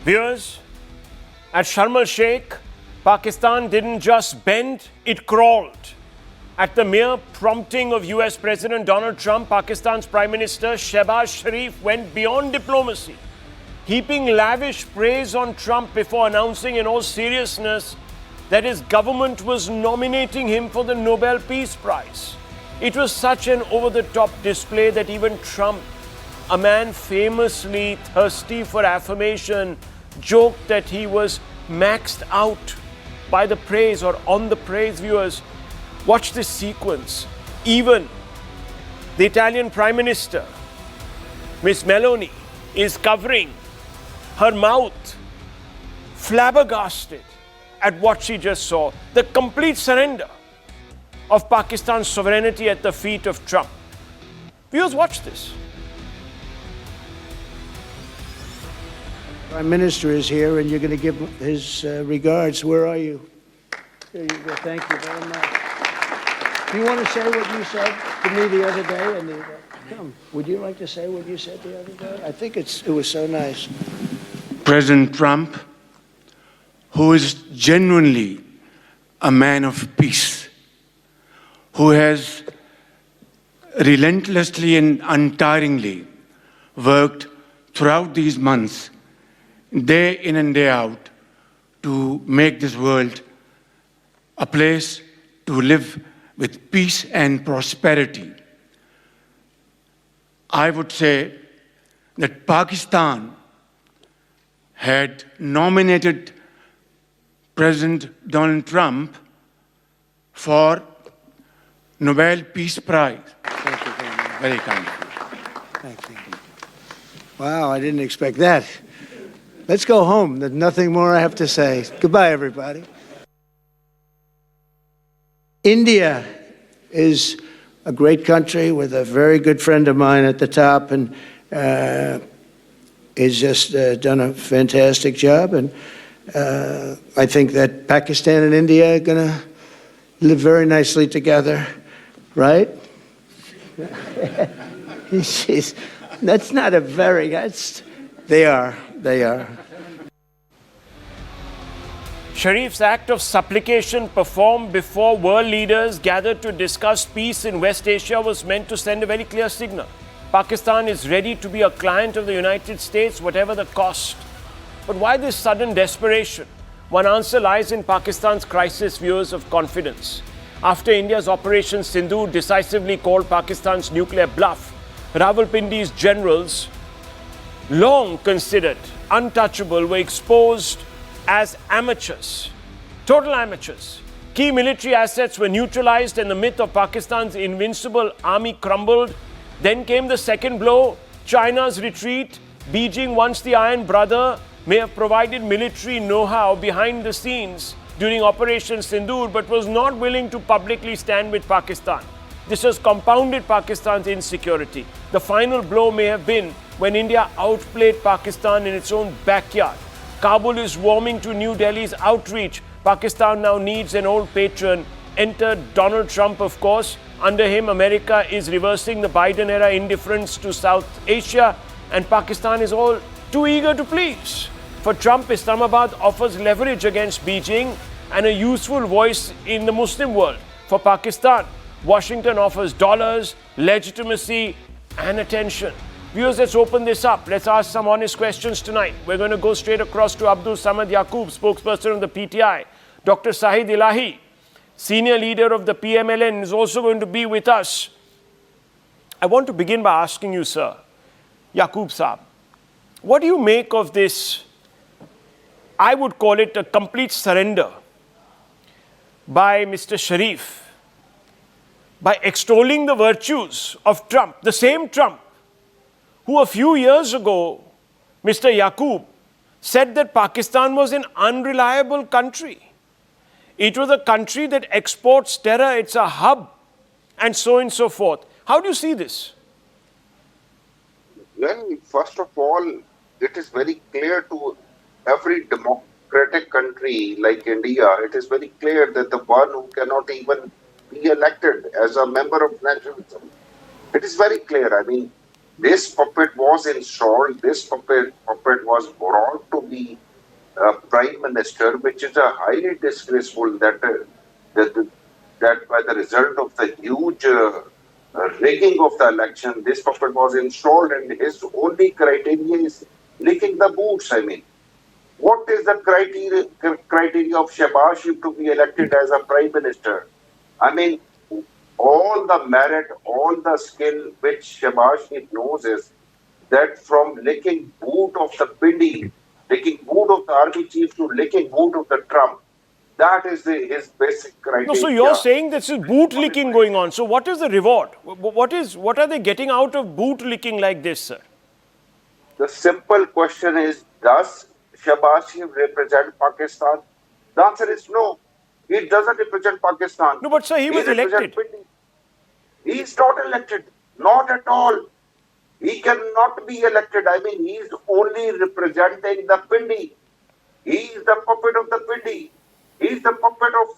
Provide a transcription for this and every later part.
Viewers, at Sharm el-Sheikh, Pakistan didn't just bend, it crawled. At the mere prompting of US President Donald Trump, Pakistan's Prime Minister Shehbaz Sharif went beyond diplomacy, heaping lavish praise on Trump before announcing in all seriousness that his government was nominating him for the Nobel Peace Prize. It was such an over-the-top display that even Trump, a man famously thirsty for affirmation, joked that he was maxed out by the praise or on the praise. Viewers, watch this sequence. Even the Italian Prime Minister, Miss Meloni, is covering her mouth, flabbergasted at what she just saw. The complete surrender of Pakistan's sovereignty at the feet of Trump. Viewers, watch this. Prime Minister is here, and you're going to give his regards. Where are you? There you go. Thank you very much. Do you want to say what you said to me the other day? Come, would you like to say what you said the other day? I think it was so nice. President Trump, who is genuinely a man of peace, who has relentlessly and untiringly worked throughout these months, day in and day out, to make this world a place to live with peace and prosperity. I would say that Pakistan had nominated President Donald Trump for Nobel Peace Prize. Thank you very much. Very kind. Thank you. Wow, I didn't expect that. Let's go home. There's nothing more I have to say. Goodbye, everybody. India is a great country with a very good friend of mine at the top, and he's just done a fantastic job. And I think that Pakistan and India are going to live very nicely together, right? That's not a very, they are. Sharif's act of supplication performed before world leaders gathered to discuss peace in West Asia was meant to send a very clear signal. Pakistan is ready to be a client of the United States, whatever the cost. But why this sudden desperation? One answer lies in Pakistan's crisis, viewers, of confidence. After India's Operation Sindoor decisively called Pakistan's nuclear bluff, Rawalpindi's generals, long considered untouchable, were exposed as amateurs, total amateurs. Key military assets were neutralized and the myth of Pakistan's invincible army crumbled. Then came the second blow, China's retreat. Beijing, once the Iron Brother, may have provided military know-how behind the scenes during Operation Sindoor, but was not willing to publicly stand with Pakistan. This has compounded Pakistan's insecurity. The final blow may have been when India outplayed Pakistan in its own backyard. Kabul is warming to New Delhi's outreach. Pakistan now needs an old patron. Enter Donald Trump, of course. Under him, America is reversing the Biden-era indifference to South Asia, and Pakistan is all too eager to please. For Trump, Islamabad offers leverage against Beijing and a useful voice in the Muslim world. For Pakistan, Washington offers dollars, legitimacy, and attention. Viewers, let's open this up. Let's ask some honest questions tonight. We're going to go straight across to Abdul Samad Yaqoob, spokesperson of the PTI. Dr. Sahid Ilahi, senior leader of the PMLN, is also going to be with us. I want to begin by asking you, sir, Yaqoob Saab, what do you make of this? I would call it a complete surrender by Mr. Sharif, by extolling the virtues of Trump, the same Trump who a few years ago, Mr. Yaqoob, said that Pakistan was an unreliable country. It was a country that exports terror, it's a hub, and so on and so forth. How do you see this? Well, first of all, it is very clear to every democratic country like India, it is very clear that the one who cannot even be elected as a member of nationalism, it is very clear. I mean, This puppet was installed. This puppet was brought to be Prime Minister, which is a highly disgraceful that by the result of the huge rigging of the election, this puppet was installed, and his only criteria is licking the boots. I mean, what is the criteria of Shehbaz Sharif to be elected as a Prime Minister? I mean, all the merit, all the skill which Shehbaz Sharif knows is that from licking boot of the Pindi, licking boot of the army chief to licking boot of the Trump, that is his basic criteria. No, so you're saying this is boot licking going on. So what is the reward? What are they getting out of boot licking like this, sir? The simple question is, does Shehbaz Sharif represent Pakistan? The answer is no. He doesn't represent Pakistan. No, but sir, he was elected. He is not elected. Not at all. He cannot be elected. I mean, he is only representing the Pindi. He is the puppet of the Pindi. He is the puppet of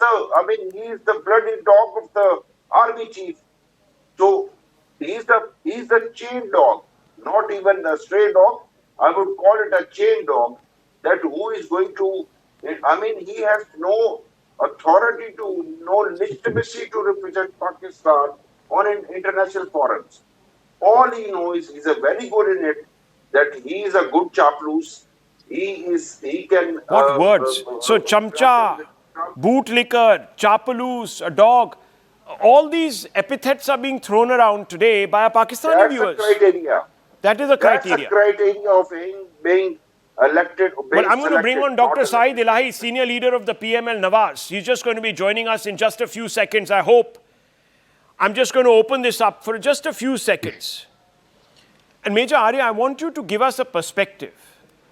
he is the bloody dog of the army chief. So he is the chain dog, not even a stray dog. I would call it a chain dog. That who is going to? I mean, he has no authority no legitimacy to represent Pakistan on international forums. All he knows, he's a very good in it, that he is a good chaplus. He can... What words? So, chamcha, bootlicker, chapalus, a dog, all these epithets are being thrown around today by our Pakistani viewers. That's the criteria. That is a criteria. That's the criteria of him being elected. Well, I'm going to bring on Dr. Saeed Elahi, senior leader of the PML Nawaz. He's just going to be joining us in just a few seconds, I hope. I'm just going to open this up for just a few seconds. And Major Arya, I want you to give us a perspective.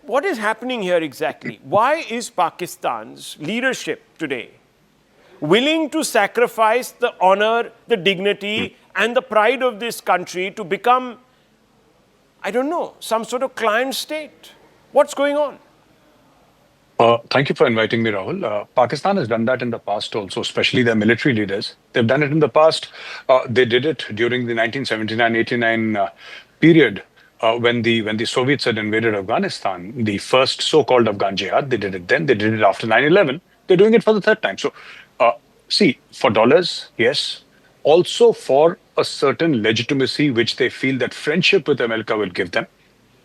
What is happening here exactly? Why is Pakistan's leadership today willing to sacrifice the honor, the dignity, and the pride of this country to become, I don't know, some sort of client state? What's going on? Thank you for inviting me, Rahul. Pakistan has done that in the past also, especially their military leaders. They've done it in the past. They did it during the 1979-89 period when the Soviets had invaded Afghanistan, the first so-called Afghan jihad. They did it then. They did it after 9/11. They're doing it for the third time. So, see, for dollars, yes. Also for a certain legitimacy which they feel that friendship with America will give them.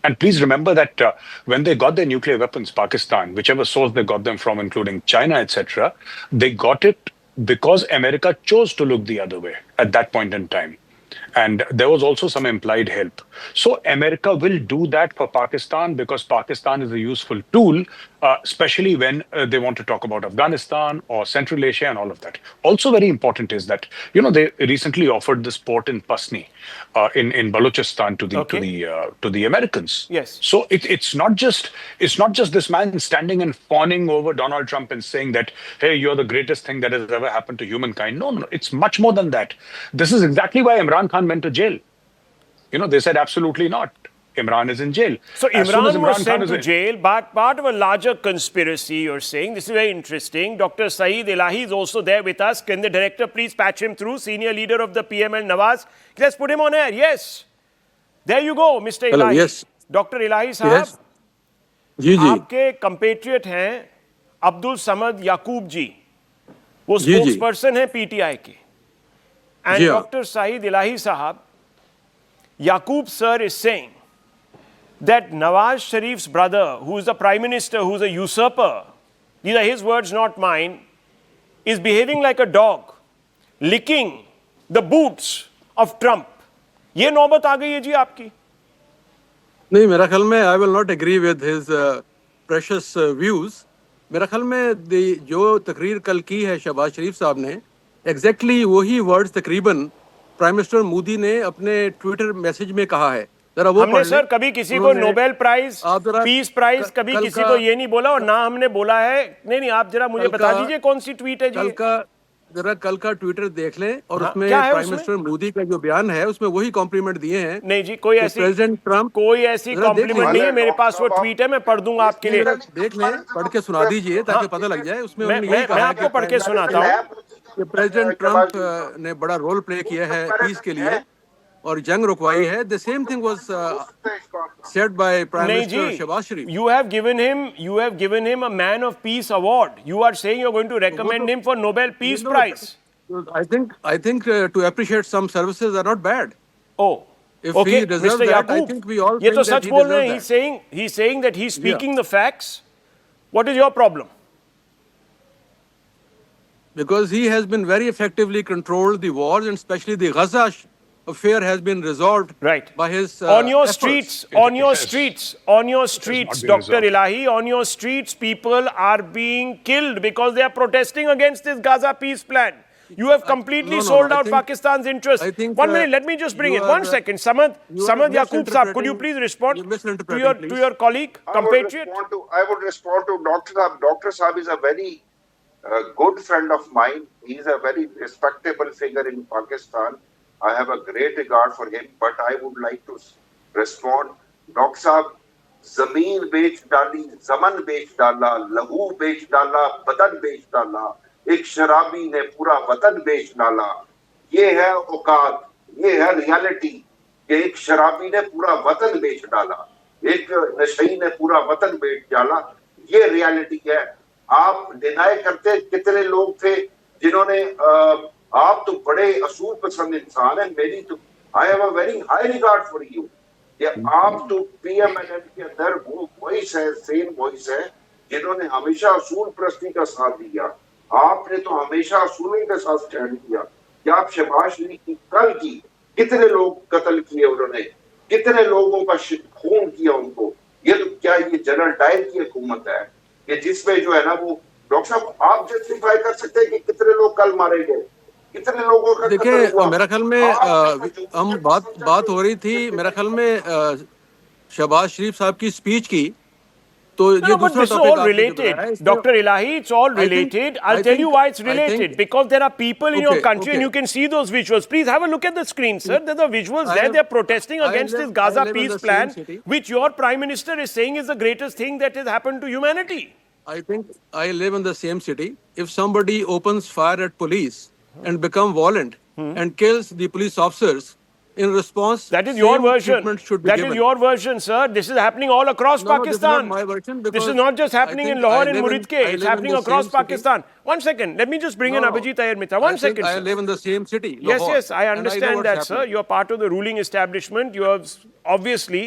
And please remember that when they got their nuclear weapons, Pakistan, whichever source they got them from, including China, etc., they got it because America chose to look the other way at that point in time. And there was also some implied help. So America will do that for Pakistan because Pakistan is a useful tool, especially when they want to talk about Afghanistan or Central Asia and all of that. Also very important is that, they recently offered this port in Pasni in Balochistan to the Americans. Yes. So it's not just this man standing and fawning over Donald Trump and saying that, hey, you're the greatest thing that has ever happened to humankind. No, it's much more than that. This is exactly why Imran Khan went to jail. They said absolutely not. Imran is in jail. So Imran was sent to jail, but part of a larger conspiracy, you're saying. This is very interesting. Dr. Saeed Elahi is also there with us. Can the director please patch him through? Senior leader of the PML Nawaz. Let's put him on air. Yes. There you go, Mr. Hello, Elahi. yes. Dr. Elahi साहब, Yes. जी जी आपके compatriot हैं अब्दुल समद याकूब जी. वो जी, जी. spokesperson हैं PTI के. And जी हाँ. Dr. Saeed Elahi साहब, Yaqub sir is saying that Nawaz Sharif's brother, who is the Prime Minister, who is a usurper, these are his words, not mine, is behaving like a dog, licking the boots of Trump. ये नौबत आ गई है जी आपकी. नहीं, मेरा ख्याल में I will not agree with his precious views. मेरा ख्याल में जो तकरीर कल की है शहबाज शरीफ साहब ने, एग्जैक्टली वही वर्ड्स तकरीबन प्राइम मिनिस्टर मोदी ने अपने ट्विटर मैसेज में कहा है. जरा वो हमने सर कभी किसी को नोबेल प्राइज, पीस प्राइज कभी किसी को ये नहीं बोला, और ना हमने बोला है. नहीं, आप जरा मुझे बता दीजिए कौन सी ट्वीट है जी. कल का ट्विटर देख लें और उसमें प्राइम मिनिस्टर मोदी का जो बयान है उसमें वही कॉम्प्लीमेंट दिए हैं. नहीं जी, कोई ऐसी प्रेसिडेंट ट्रम्प कोई ऐसी कॉम्प्लीमेंट नहीं है. मेरे पास वो ट्वीट है, मैं पढ़ दूंगा आपके लिए. देख लें, पढ़ के सुना दीजिए ताकि पता लग जाए. उसमें मैं आपको पढ़ के सुनाता हूँ कि प्रेसिडेंट ट्रम्प ने बड़ा रोल प्ले किया है पीस के लिए, और जंग रुकवाई है. The same thing was said by Prime नहीं Minister ji, Shehbaz Sharif. you have given him a Man of Peace award. You are saying you're going to recommend him for Nobel Peace Prize. I think to appreciate some services are not bad. Oh, If okay, he deserves Mr. that, I Yaqub, think we all ये तो think that such he बोल रहे deserves हैं. that. He's saying that he's speaking the facts. What is your problem? Because he has been very effectively controlled the wars, and especially the Gaza affair has been resolved Right. by his On your efforts. streets, It on your has- streets, on your not streets, been Dr. resolved. Ilahi, on your streets, people are being killed because they are protesting against this Gaza peace plan. You have completely no, sold I out think- Pakistan's interest. I think, 1 minute, let me just bring you in. 1 are, second. Samad you are Yaqub Saab, could you misinterpreting- please respond you're to misinterpreting, your colleague, compatriot? I would respond to Dr. Saab. Dr. Saab is a very good friend of mine. He is a very respectable figure in Pakistan. I have a great regard for him, but I would like to respond. Dr. Saab, जमीन बेच डाली, जमन बेच डाला, लहू बेच डाला, बदन बेच डाला, एक शराबी ने पूरा वतन बेच डाला. ये है औकात, ये है रियलिटी कि एक शराबी ने पूरा वतन बेच डाला, एक नशई ने पूरा वतन बेच डाला. ये रियलिटी है. आप डिनाई करते कितने लोग थे जिन्होंने आप तो बड़े असूल पसंद इंसान हैं. मेरी तो I have a very high regard for you. आप तो पीएमएलएन के अंदर वो वॉइस है, सेम वॉइस है जिन्होंने हमेशा असूल प्रस्ती का साथ दिया. आपने तो हमेशा असूलों के साथ स्टैंड किया. क्या आप शहबाज शरीफ की कल की कितने लोग कत्ल किए उन्होंने, कितने लोगों का खून किया उनको. ये तो क्या ये जनरल डायर की हुकूमत है कि जिसमें जो है ना वो डॉक्टर साहब आप जस्टिफाई कर सकते हैं कि कितने लोग कल मारे गए, कितने लोगों का देखिए कत्ल हुआ. मेरा ख्याल में हम बात हो रही थी मेरा ख्याल में शहबाज शरीफ साहब की स्पीच की. तो ये No, but दूसरा this is टॉपिक all आपने जो related. बताया, इसमें- Dr. Ilahi, it's all I think- related. I'll I tell you think- why it's I related. think- Because there are people in your Okay, country and okay. you can see those visuals. Please have a look at the screen, sir. There's the visuals I there. am- They're protesting I against live- this Gaza I live in peace the same plan, city. which your Prime Minister is saying is the greatest thing that has happened to humanity. I think I live in the same city. If somebody opens fire at police and become violent and kills the police officers, in response, That is your same version. treatment should be That given. is your version, sir. This is happening all across No, this is not Pakistan. my version This because is not just I happening in think Lahore I and live in- Muridke. I It's live in happening the across same city. Pakistan. 1 second. Let me just bring in No, Abhijit Tahir Mitra. One I think second, I sir. live in the same city. Yes, Lahore, yes, I and know understand what's that, sir. happening. You're part of the ruling establishment. You have obviously.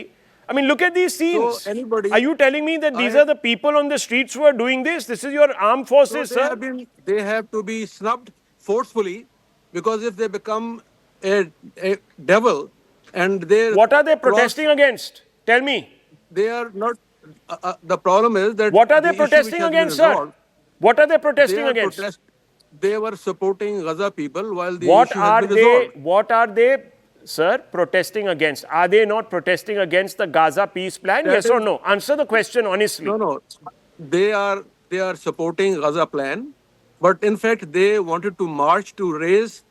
I mean, look at these scenes. anybody- Are you telling me that these are the people on the streets who are doing this? This is your armed forces, So sir. they have to be snubbed forcefully because if they become a devil and they What are they protesting against? Tell me. They are not. The problem is that What are they the issue which protesting has been against, sir? resolved, What are they they protesting are against? They were supporting Gaza people while the What issue are has been they? resolved. What are they, sir, protesting against? Are they not protesting against the Gaza peace plan? That Yes or is- no? Answer the question honestly. No. They are supporting Gaza plan, but in fact they wanted to march to raise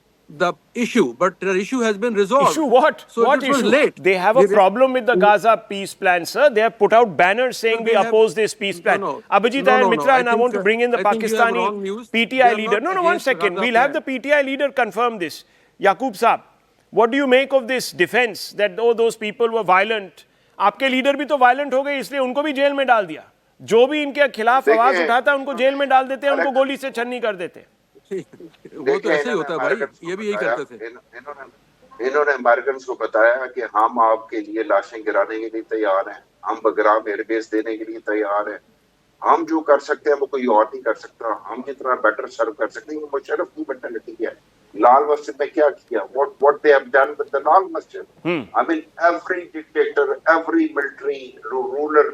the issue, but the issue has been resolved. Issue what? So What this was issue? late. They have a problem with the Gaza peace plan, sir. They have put out banners saying No, we they have- oppose this peace plan. No. Abhijit No, Ayar no, Mitra, I and I think, want to bring in the I think you have wrong Pakistani news. PTI They are leader. not No, one against second. Gaza We'll have the plan. PTI leader confirm this. Yaqub Saab, what do you make of this defense that oh, those people were violent? आपके leader भी तो violent हो गए इसलिए उनको भी jail में डाल दिया. जो भी इनके खिलाफ आवाज देखिए, उठाता है उनको जेल में डाल देते हैं, उनको गोली से छन्नी कर देते हैं. वो तो ऐसे ही होता है भाई. ये भी यही करते थे. इन्होंने अमेरिकन को बताया कि हम आपके लिए लाशें गिराने के लिए तैयार हैं, हम बगराम एयरबेस देने के लिए तैयार हैं. हम जो कर सकते हैं वो कोई और नहीं कर सकता. हम जितना बेटर सर्व कर सकते हैं. मुशर्रफ की मेंटालिटी है. लाल मस्जिद में क्या किया? What they have done with the Lal Masjid? I mean, every dictator, every military ruler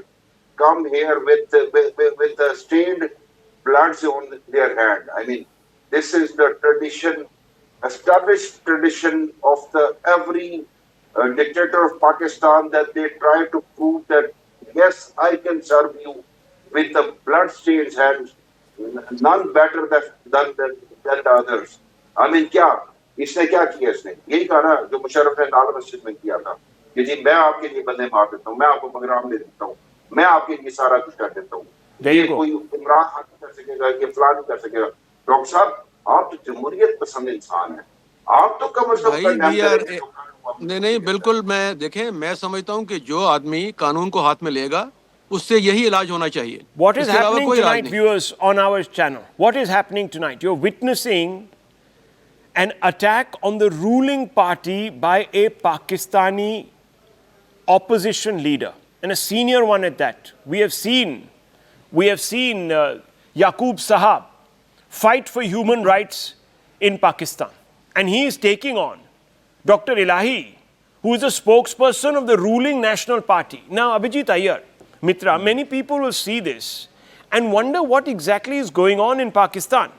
come here with the stained bloods on their hand. I mean, this is the tradition, established tradition of the every dictator of Pakistan, that they try to prove that yes, I can serve you with the blood-stained hands, none better than the others. I mean, क्या इसने क्या किया? इसने यही कहा ना जो मुशर्रफ ने लाल मस्जिद में किया था कि जी मैं आपके लिए बंदे मार देता हूँ, मैं आपको बगराम दे देता हूँ, मैं आपके लिए सारा कुछ कर देता हूँ. ये कोई इमरान खान कर सकेगा, ये फलान कर सकेगा. डॉक्टर साहब, आप तो जमहूरियत पसंद इंसान हैं. आप तो कम से कम भाई कंडेम वी आर करेंगे तो नहीं बिल्कुल मैं देखें मैं समझता हूं कि जो आदमी कानून को हाथ में लेगा उससे यही इलाज होना चाहिए What is इसके अलावा happening कोई इलाज tonight, नहीं viewers, on our channel? What is happening tonight? You're witnessing an attack on the ruling party by a Pakistani opposition leader, and a senior one at that. We have seen Yaqub Sahab fight for human rights in Pakistan, and he is taking on Dr. Elahi, who is a spokesperson of the ruling National Party. Now, Abhijit Iyer, Mitra, many people will see this and wonder what exactly is going on in Pakistan.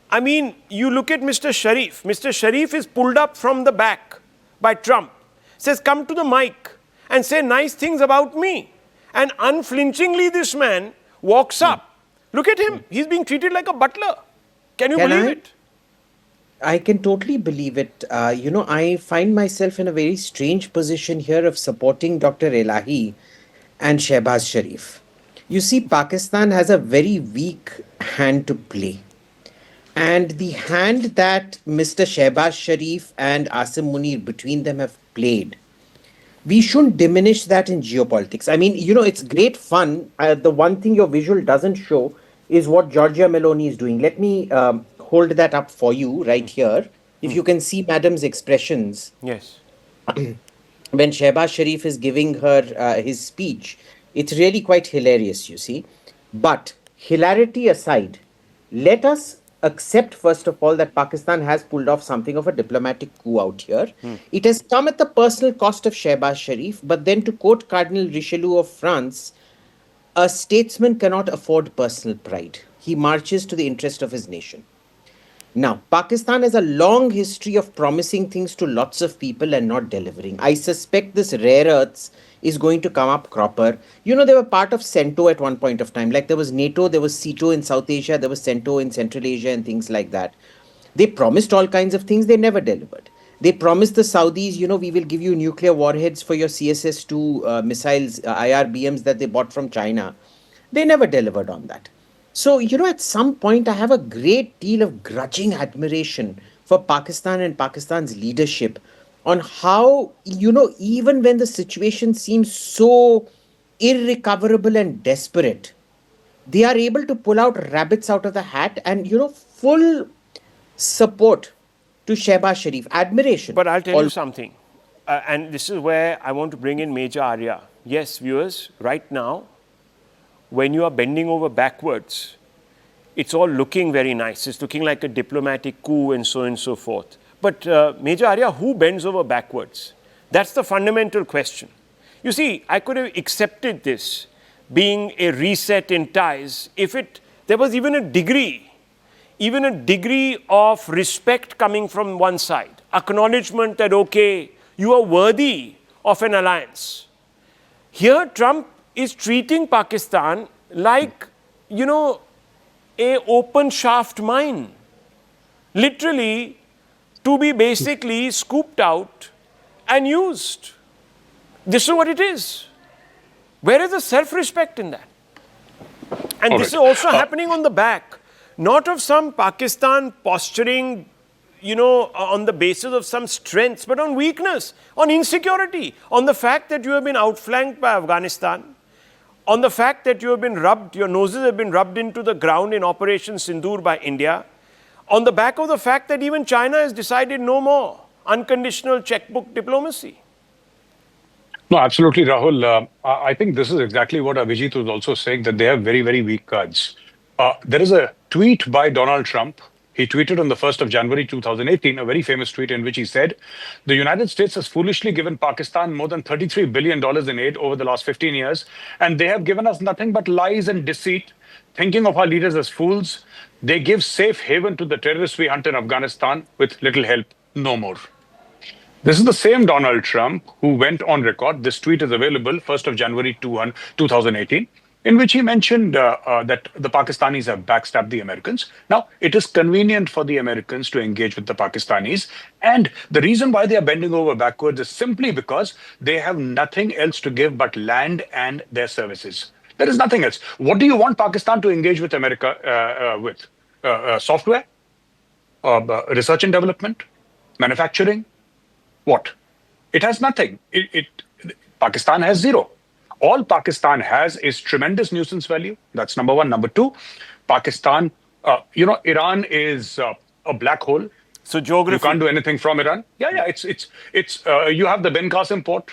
I mean, you look at Mr. Sharif. Mr. Sharif is pulled up from the back by Trump, says, come to the mic and say nice things about me. And unflinchingly, this man walks up. Look at him. He's being treated like a butler. Can you believe it? I can totally believe it. I find myself in a very strange position here of supporting Dr. Elahi and Shehbaz Sharif. You see, Pakistan has a very weak hand to play. And the hand that Mr. Shehbaz Sharif and Asim Munir between them have played, we shouldn't diminish that in geopolitics. I mean, it's great fun. The one thing your visual doesn't show is what Giorgia Meloni is doing. Let me hold that up for you right here. If you can see Madam's expressions. Yes. When Shehbaz Sharif is giving her his speech, it's really quite hilarious, you see. But hilarity aside, let us accept first of all that Pakistan has pulled off something of a diplomatic coup out here. It has come at the personal cost of Shehbaz Sharif, but then to quote Cardinal Richelieu of France, a statesman cannot afford personal pride. He marches to the interest of his nation. Now, Pakistan has a long history of promising things to lots of people and not delivering. I suspect this rare earths is going to come up cropper. They were part of CENTO at one point of time. Like there was NATO, there was CETO in South Asia, there was CENTO in Central Asia and things like that. They promised all kinds of things, they never delivered. They promised the Saudis, we will give you nuclear warheads for your CSS-2 missiles, IRBMs that they bought from China. They never delivered on that. So, at some point, I have a great deal of grudging admiration for Pakistan and Pakistan's leadership on how, even when the situation seems so irrecoverable and desperate, they are able to pull out rabbits out of the hat and, full support to Shehbaz Sharif. Admiration. But I'll tell you something, and this is where I want to bring in Major Arya. Yes, viewers, right now, when you are bending over backwards, it's all looking very nice. It's looking like a diplomatic coup and so forth. But Major Arya, who bends over backwards? That's the fundamental question. You see, I could have accepted this being a reset in ties if there was even a degree of respect coming from one side, acknowledgement that, okay, you are worthy of an alliance. Here, Trump is treating Pakistan like, a open shaft mine. Literally, to be basically scooped out and used. This is what it is. Where is the self-respect in that? And this is also happening on the back, not of some Pakistan posturing, on the basis of some strengths, but on weakness, on insecurity, on the fact that you have been outflanked by Afghanistan, on the fact that your noses have been rubbed into the ground in Operation Sindoor by India, on the back of the fact that even China has decided no more unconditional checkbook diplomacy. No, absolutely, Rahul. I think this is exactly what Abhijit was also saying, that they have very, very weak cards. There is a tweet by Donald Trump. He tweeted on the 1st of January 2018, a very famous tweet in which he said, the United States has foolishly given Pakistan more than $33 billion in aid over the last 15 years, and they have given us nothing but lies and deceit, thinking of our leaders as fools. They give safe haven to the terrorists we hunt in Afghanistan with little help, no more. This is the same Donald Trump who went on record. This tweet is available 1st of January 2018. In which he mentioned that the Pakistanis have backstabbed the Americans. Now, it is convenient for the Americans to engage with the Pakistanis. And the reason why they are bending over backwards is simply because they have nothing else to give but land and their services. There is nothing else. What do you want Pakistan to engage with America with? Software? Research and development? Manufacturing, what? It has nothing. Pakistan has zero. All Pakistan has is tremendous nuisance value. That's number one. Number two, Pakistan, Iran is a black hole. So geography. You can't do anything from Iran. Yeah. It's you have the Ben Qasim port,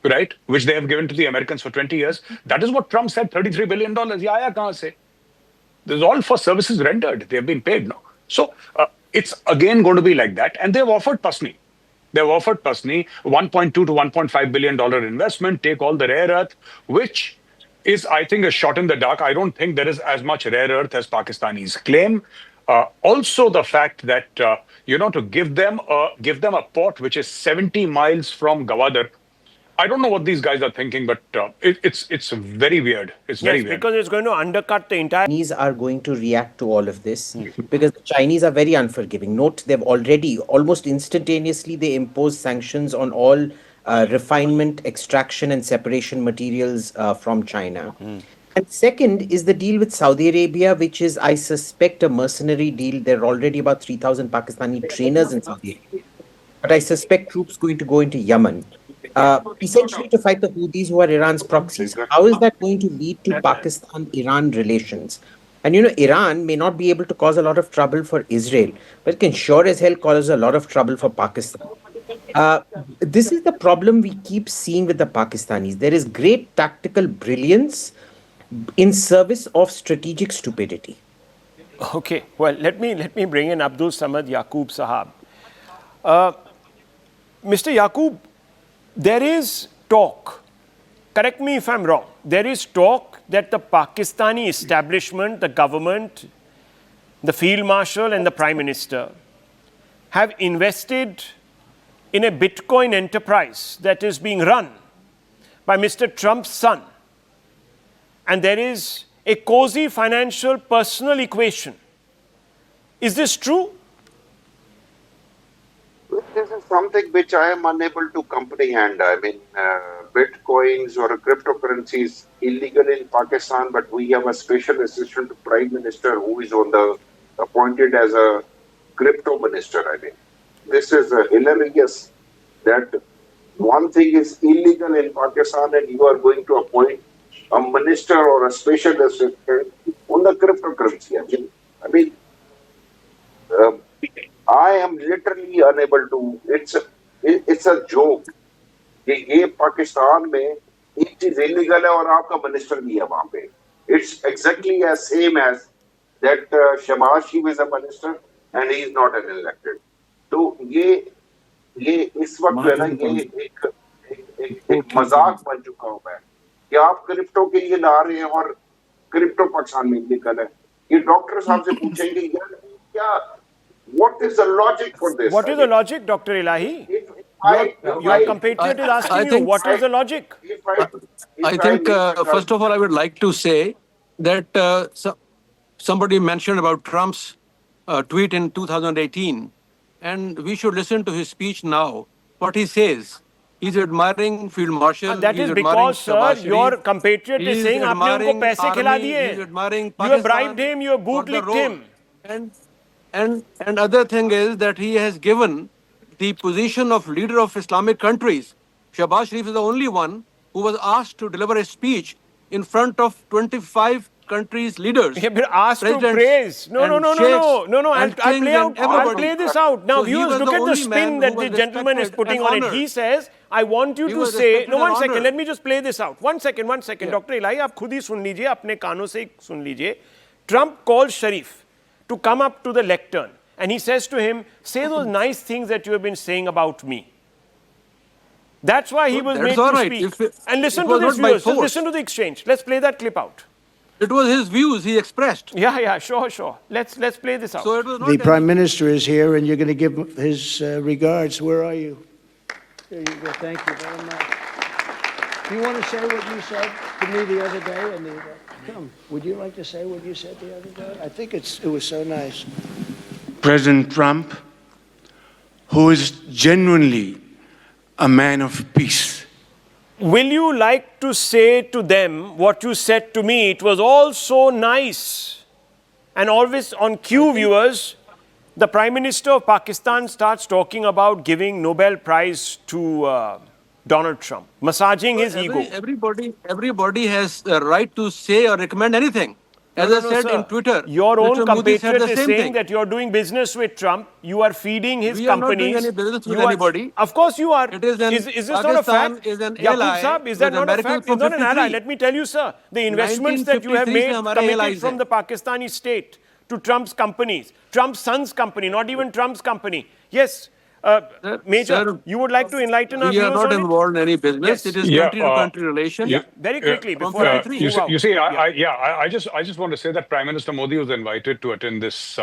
right, which they have given to the Americans for 20 years. That is what Trump said, $33 billion. Yeah, kahan se? This is all for services rendered. They have been paid now. So it's again going to be like that. And they've offered Pasni. They've offered Pasni $1.2 to $1.5 billion investment, take all the rare earth, which is, I think, a shot in the dark. I don't think there is as much rare earth as Pakistanis claim. Also, the fact that, to give them a port which is 70 miles from Gawadar, I don't know what these guys are thinking, but it's very weird. It's very weird. Because it's going to undercut the entire... Chinese are going to react to all of this because the Chinese are very unforgiving. Note, they've already, almost instantaneously, they imposed sanctions on all refinement, extraction and separation materials from China. And second is the deal with Saudi Arabia, which is, I suspect, a mercenary deal. There are already about 3,000 Pakistani trainers in Saudi Arabia. But I suspect troops going to go into Yemen. Essentially to fight the Houthis, who are Iran's proxies. How is that going to lead to Pakistan-Iran relations? And Iran may not be able to cause a lot of trouble for Israel, but it can sure as hell cause a lot of trouble for Pakistan. This is the problem we keep seeing with the Pakistanis. There is great tactical brilliance in service of strategic stupidity. Okay, well, let me bring in Abdul Samad Yaqub Sahab. Mr. Yaqub, there is talk, correct me if I'm wrong, there is talk that the Pakistani establishment, the government, the Field Marshal and the Prime Minister have invested in a Bitcoin enterprise that is being run by Mr. Trump's son. And there is a cozy financial personal equation. Is this true? This is something which I am unable to comprehend. I mean, bitcoins or cryptocurrency is illegal in Pakistan, but we have a special assistant to Prime Minister who is appointed as a crypto minister. I mean, this is hilarious that one thing is illegal in Pakistan and you are going to appoint a minister or a special assistant on the cryptocurrency. I mean, I am literally unable to. It's a joke. ये पाकिस्तान में एक चीज illegal है और आपका minister भी है वहाँ पे. It's exactly as same as that Shehbaz Sharif is a minister and he is not an elected. तो ये इस वक्त है ना ये एक मजाक बन चुका हुआ है कि आप क्रिप्टो के लिए ला रहे हैं और क्रिप्टो पाकिस्तान में illegal है. ये डॉक्टर साहब से पूछेंगे यार क्या? What is the logic for this? What is the logic, Dr. Ilahi? Your compatriot is asking you, what is the logic? I think, first of all, I would like to say that somebody mentioned about Trump's tweet in 2018, and we should listen to his speech now, what he says. He's admiring Field Marshal. That is because, sir, your compatriot is saying, aapne unko paise khila diye. You have bribed him, you have bootlicked him. And other thing is that he has given the position of leader of Islamic countries. Shehbaz Sharif is the only one who was asked to deliver a speech in front of 25 countries' leaders. He has been asked to praise. No. I'll play this out. Now, viewers, look at the spin that the gentleman is putting on it. He says, I want you to say, no, one second, let me just play this out. One second. Dr. Ilahi, aap khud hi sun lijiye, apne kaanon se sun lijiye. Trump calls Sharif to come up to the lectern. And he says to him, say those nice things that you have been saying about me. That's why he was made to speak. And listen to this, viewers. Just listen to the exchange. Let's play that clip out. It was his views he expressed. Yeah, sure. Let's play this out. So the Prime Minister is here and you're going to give his regards. Where are you? There you go. Thank you very much. Do you want to say what you said to me the other day? Come, would you like to say what you said the other day? I think it was so nice. President Trump, who is genuinely a man of peace. Will you like to say to them what you said to me? It was all so nice. And always on cue, viewers, The Prime Minister of Pakistan starts talking about giving Nobel Prize to Donald Trump, massaging his ego. Everybody has the right to say or recommend anything. As I said sir. in Twitter, Your own Mr. Modi said compatriot the is same saying thing. that you're doing business with Trump. You are feeding his We are not companies. doing any business with You are- anybody. Of course you are. It is this not a Pakistan fact? is an Yaqub ally Saab, is that with not America a fact? from It's not an ally. 53. Let me tell you, sir. The investments that you have 1953 made से हमारे committed allies from हैं. the Pakistani state to Trump's companies, Trump's son's company, not even Trump's company. Yes, Major, sir, you would like to enlighten our We are viewers not on it? involved in any business. Yes. It is Yeah, country-to-country relation. Yeah, very quickly From before I 53. move out. you see, I just want to say that Prime Minister Modi was invited to attend this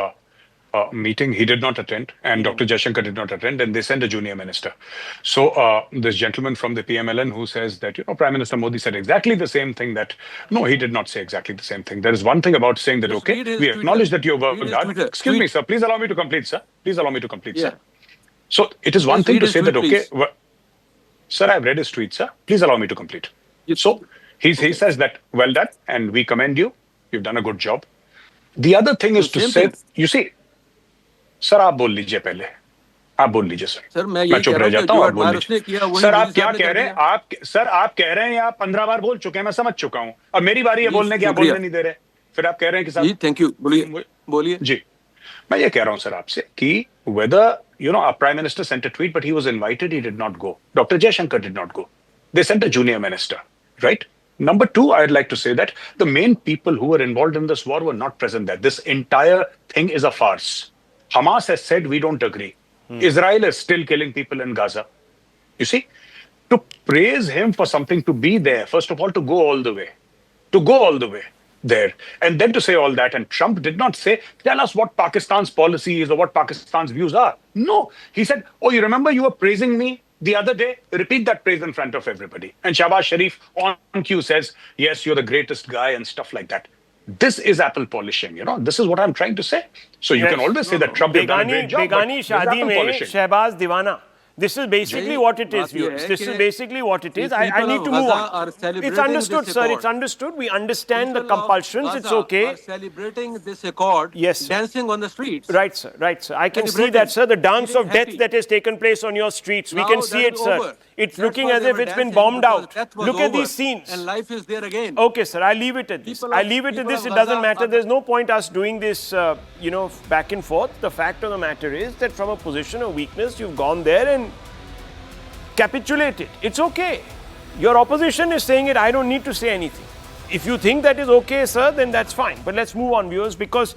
meeting. He did not attend, and Dr. Jaishankar did not attend, and they sent a junior minister. So this gentleman from the PMLN who says that, Prime Minister Modi said exactly the same thing that, no, he did not say exactly the same thing. There is one thing about saying that, Just okay, read his we acknowledge Twitter. that you Read worked his hard. Twitter. Excuse me, Tweet. sir. Please allow me to complete, sir. Please allow me to complete, Yeah. sir. So it is one Just thing read to his say that, tweet, okay, please. sir, I've read his tweet, sir. Please allow me to complete. So he says that, well done, and we commend you. You've done a good job. The other thing is So to same say, thing. you see, sir, आप बोल लीजिए पहले. आप बोल लीजिए sir. Sir मैं मैं यही चुप कह रह रहा हूँ कि जाता हूँ. जो आप बोल admire उसने किया लीजिए. वही सर मोदी आप क्या साहब ने कह कर रहे हैं? दिया। आप कह रहे हैं आप 15 बार बोल चुके हैं. मैं समझ चुका हूँ. अब मेरी बारी है जी, बोलने की. आप शुक्रिया। बोलने नहीं दे रहे. फिर आप कह रहे हैं कि जी साहब. थैंक यू बोलिए जी. मैं ये कह रहा हूं सर आपसे कि whether our prime minister sent a tweet but he was invited, he did not go. Dr. Jaishankar did not go. They sent a junior minister, right? Number two, I'd like to say that the main people who were involved in this war were not present there. This entire thing is a farce. Hamas has said we don't agree. Israel is still killing people in Gaza. You see, to praise him for something, to be there, first of all, to go all the way there. And then to say all that. And Trump did not say, tell us what Pakistan's policy is or what Pakistan's views are. No. He said, oh, you remember you were praising me the other day? Repeat that praise in front of everybody. And Shehbaz Sharif on cue says, yes, you're the greatest guy and stuff like that. This is apple polishing, This is what I'm trying to say. So you can always say that Trump has done a great job. बेगानी but this is शादी apple में polishing. Shahbaz दीवाना. This is basically ji, what it is, बात ये viewers. है This कि is basically what it is. the I people need of to move Gaza are on. celebrating It's understood, this sir. accord. It's understood. We understand the People of compulsions. It's Gaza okay. are celebrating this accord, Yes, sir. dancing on the streets. Right, sir. Right, sir. I can see Celebrating, that, sir. The dance feeling of death happy. that has taken place on your streets. We Now can see that it, is sir. over. It's That's looking why as they if were it's been dancing, bombed because out. death was Look at over, these scenes. And life is there again. Okay, sir. I'll leave it at this. People I'll of- leave it at people this. of It doesn't Gaza matter. are- There's no point us doing this, back and forth. The fact of the matter is that from a position of weakness, you've gone there and capitulated. It's okay. Your opposition is saying it. I don't need to say anything. If you think that is okay, sir, then that's fine. But let's move on, viewers, because